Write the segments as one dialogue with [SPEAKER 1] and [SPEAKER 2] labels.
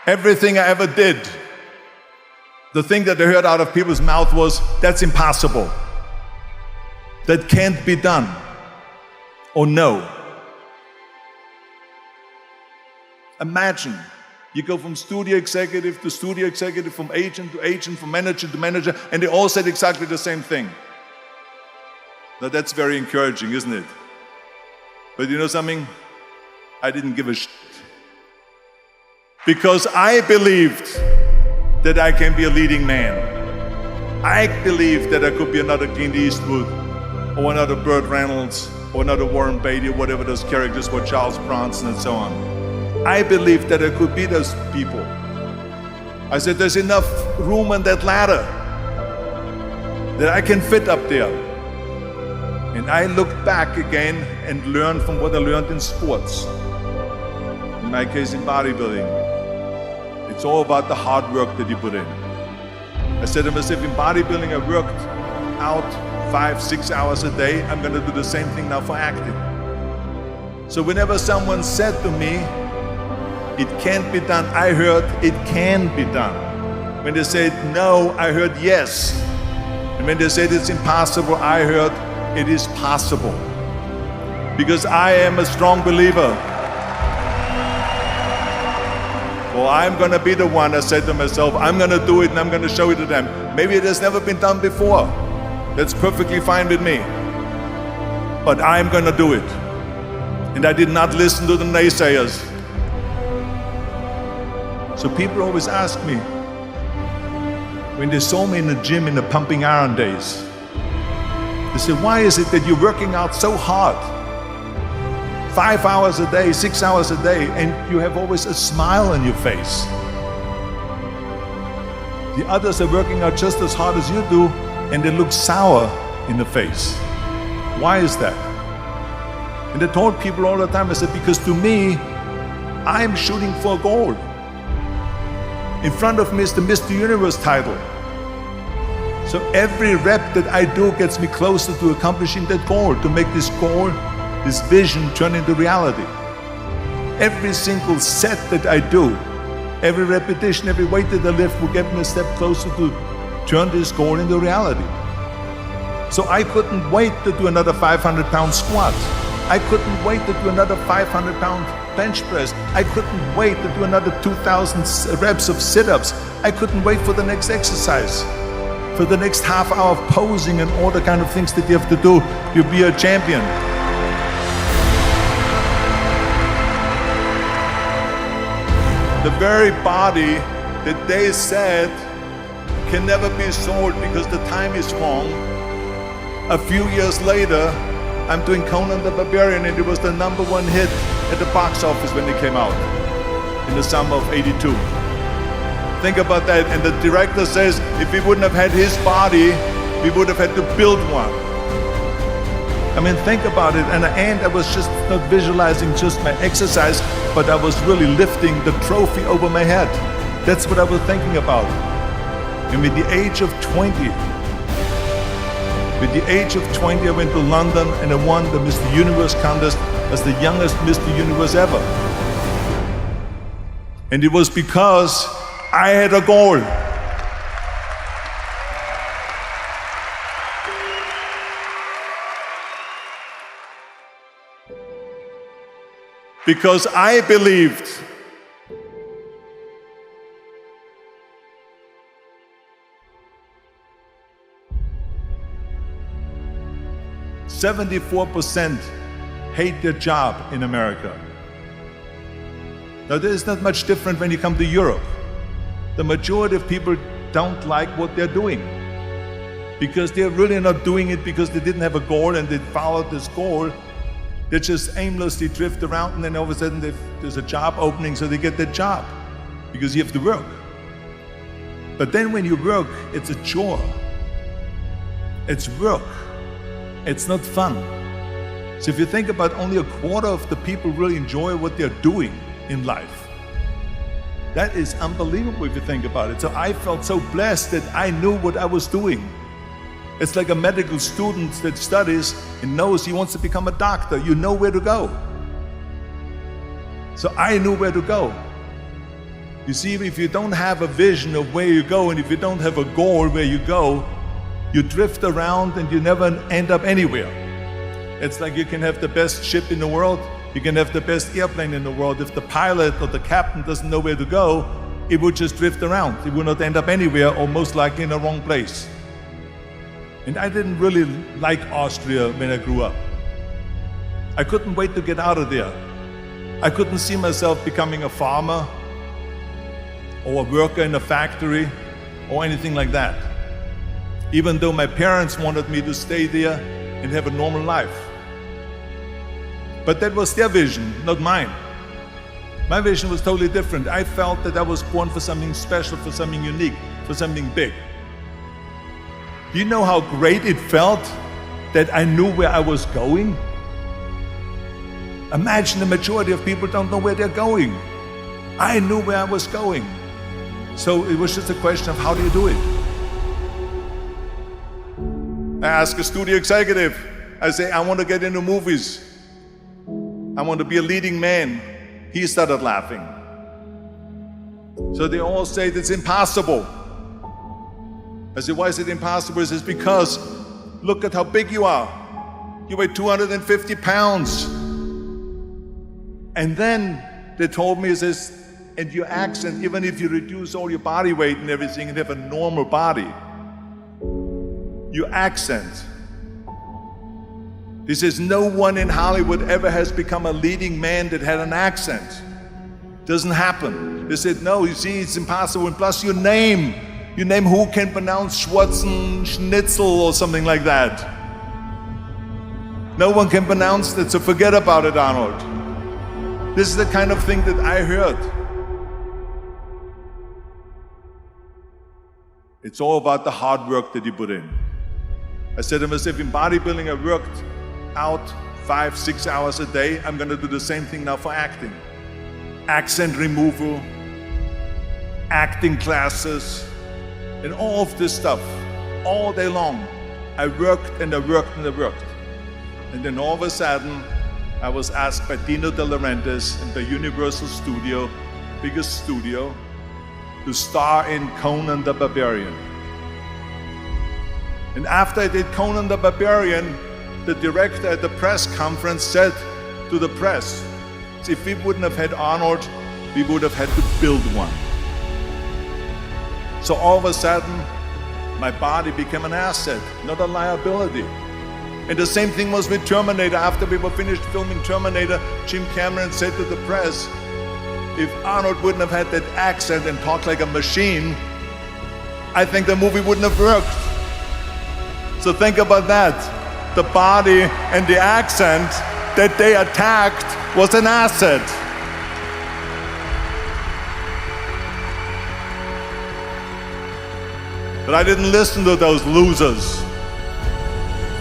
[SPEAKER 1] Everything I ever did, the thing that I heard out of people's mouth was, that's impossible. That can't be done. Or no. Imagine, you go from studio executive to studio executive, from agent to agent, from manager to manager, and they all said exactly the same thing. Now that's very encouraging, isn't it? But you know something? I didn't give a shit. Because I believed that I can be a leading man. I believed that I could be another Clint Eastwood, or another Burt Reynolds, or another Warren Beatty, or whatever those characters were, Charles Bronson and so on. I believed that I could be those people. I said, there's enough room on that ladder that I can fit up there. And I looked back again and learned from what I learned in sports. In my case, in bodybuilding. It's all about the hard work that you put in. I said to myself, in bodybuilding, I worked out 5-6 hours a day. I'm going to do the same thing now for acting. So whenever someone said to me, it can't be done, I heard it can be done. When they said no, I heard yes. And when they said it's impossible, I heard it is possible. Because I am a strong believer. Well, I'm going to be the one, I said to myself, I'm going to do it and I'm going to show it to them. Maybe it has never been done before. That's perfectly fine with me. But I'm going to do it. And I did not listen to the naysayers. So people always ask me, when they saw me in the gym in the pumping iron days, they said, why is it that you're working out so hard? 5 hours a day, 6 hours a day, and you have always a smile on your face. The others are working out just as hard as you do, and they look sour in the face. Why is that? And I told people all the time, I said, because to me, I'm shooting for a goal. In front of me is the Mr. Universe title. So every rep that I do gets me closer to accomplishing that goal, to make this goal, this vision turn into reality. Every single set that I do, every repetition, every weight that I lift will get me a step closer to turn this goal into reality. So I couldn't wait to do another 500-pound squat. I couldn't wait to do another 500-pound bench press. I couldn't wait to do another 2,000 reps of sit-ups. I couldn't wait for the next exercise, for the next half hour of posing and all the kind of things that you have to do to be a champion. The very body that they said can never be sold because the time is wrong. A few years later, I'm doing Conan the Barbarian, and it was the #1 hit at the box office when it came out in the summer of '82. Think about that. And the director says, if we wouldn't have had his body, we would have had to build one. I mean, think about it. And I was just not visualizing just my exercise, but I was really lifting the trophy over my head. That's what I was thinking about. And with the age of 20, I went to London and I won the Mr. Universe contest as the youngest Mr. Universe ever. And it was because I had a goal. Because I believed .74% hate their job in America. Now, this is not much different when you come to Europe. The majority of people don't like what they're doing because they're really not doing it because they didn't have a goal and they followed this goal. They just aimlessly drift around, and then all of a sudden there's a job opening, so they get that job because you have to work. But then when you work, it's a chore. It's work. It's not fun. So if you think about, only a quarter of the people really enjoy what they're doing in life. That is unbelievable if you think about it. So I felt so blessed that I knew what I was doing. It's like a medical student that studies and knows he wants to become a doctor. You know where to go. So I knew where to go. You see, if you don't have a vision of where you go, and if you don't have a goal where you go, you drift around and you never end up anywhere. It's like you can have the best ship in the world, you can have the best airplane in the world. If the pilot or the captain doesn't know where to go, it would just drift around. It would not end up anywhere, or most likely in the wrong place. And I didn't really like Austria when I grew up. I couldn't wait to get out of there. I couldn't see myself becoming a farmer or a worker in a factory or anything like that. Even though my parents wanted me to stay there and have a normal life. But that was their vision, not mine. My vision was totally different. I felt that I was born for something special, for something unique, for something big. Do you know how great it felt that I knew where I was going? Imagine the majority of people don't know where they're going. I knew where I was going. So it was just a question of how do you do it? I ask a studio executive, I say, I want to get into movies. I want to be a leading man. He started laughing. So they all say it's impossible. I said, why is it impossible? He says, because look at how big you are. You weigh 250 pounds. And then they told me, he says, and your accent, even if you reduce all your body weight and everything and have a normal body, your accent. He says, no one in Hollywood ever has become a leading man that had an accent. Doesn't happen. They said, no, you see, it's impossible. And plus your name who can pronounce Schwarzenegger or something like that. No one can pronounce that, so forget about it, Arnold. This is the kind of thing that I heard. It's all about the hard work that you put in. I said to myself, in bodybuilding, I worked out 5-6 hours a day. I'm going to do the same thing now for acting. Accent removal, acting classes, and all of this stuff, all day long. I worked and I worked and I worked. And then all of a sudden, I was asked by Dino De Laurentiis in the Universal Studio, biggest studio, to star in Conan the Barbarian. And after I did Conan the Barbarian, the director at the press conference said to the press, if we wouldn't have had Arnold, we would have had to build one. So all of a sudden, my body became an asset, not a liability. And the same thing was with Terminator. After we were finished filming Terminator, Jim Cameron said to the press, if Arnold wouldn't have had that accent and talked like a machine, I think the movie wouldn't have worked. So think about that. The body and the accent that they attacked was an asset. But I didn't listen to those losers.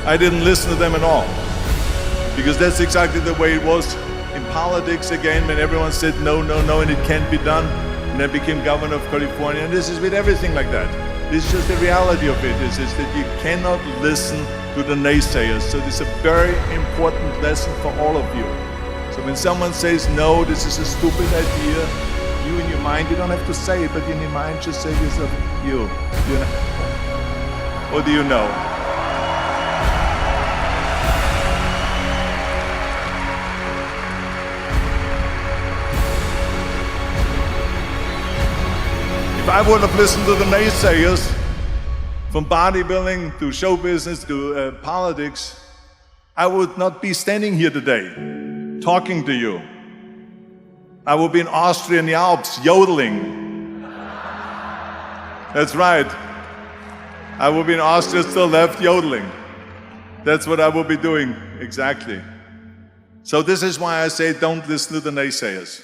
[SPEAKER 1] I didn't listen to them at all. Because that's exactly the way it was in politics again, when everyone said no, no, no, and it can't be done. And I became governor of California, and this is with everything like that. This is just the reality of it, is that you cannot listen to the naysayers. So this is a very important lesson for all of you. So when someone says, no, this is a stupid idea, you in your mind, you don't have to say it, but in your mind just say to yourself, you know. What do you know? If I would have listened to the naysayers, from bodybuilding to show business to politics, I would not be standing here today, talking to you. I would be in Austria in the Alps, yodeling. That's right. I would be in Austria, still left, yodeling. That's what I would be doing, exactly. So this is why I say don't listen to the naysayers.